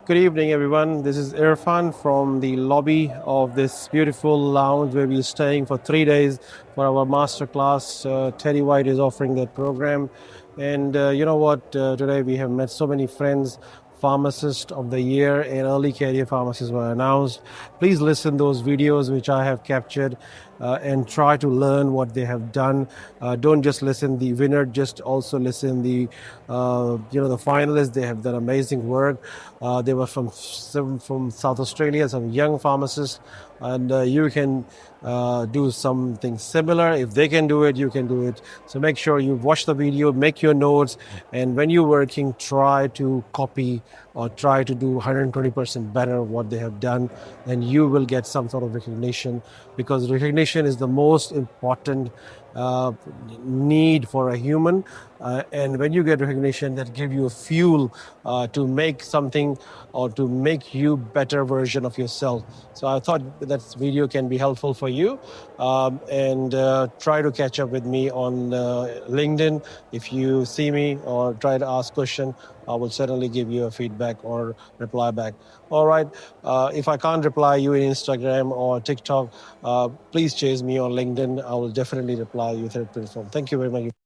Good evening, everyone. This is Irfan from the lobby of this beautiful lounge where we're staying for 3 days for our masterclass. TerryWhite is offering that program. And you know what? Today we have met so many friends. Pharmacist of the Year and Early Career Pharmacists were announced. Please listen those videos which I have captured and try to learn what they have done. Don't just listen the winner, just also listen the the finalists. They have done amazing work. They were from South Australia, some young pharmacists, and you can do something similar. If they can do it, you can do it. So make sure you watch the video, make your notes, and when you're working, try to copy or try to do 120% better what they have done, and you will get some sort of recognition, because recognition is the most important need for a human. And when you get recognition, that give you a fuel to make something or to make you better version of yourself. So I thought that video can be helpful for you. And try to catch up with me on LinkedIn. If you see me or try to ask question, I will certainly give you a feedback or reply back. All right. If I can't reply you in Instagram or TikTok, please chase me on LinkedIn. I will definitely reply you through platform. Thank you very much.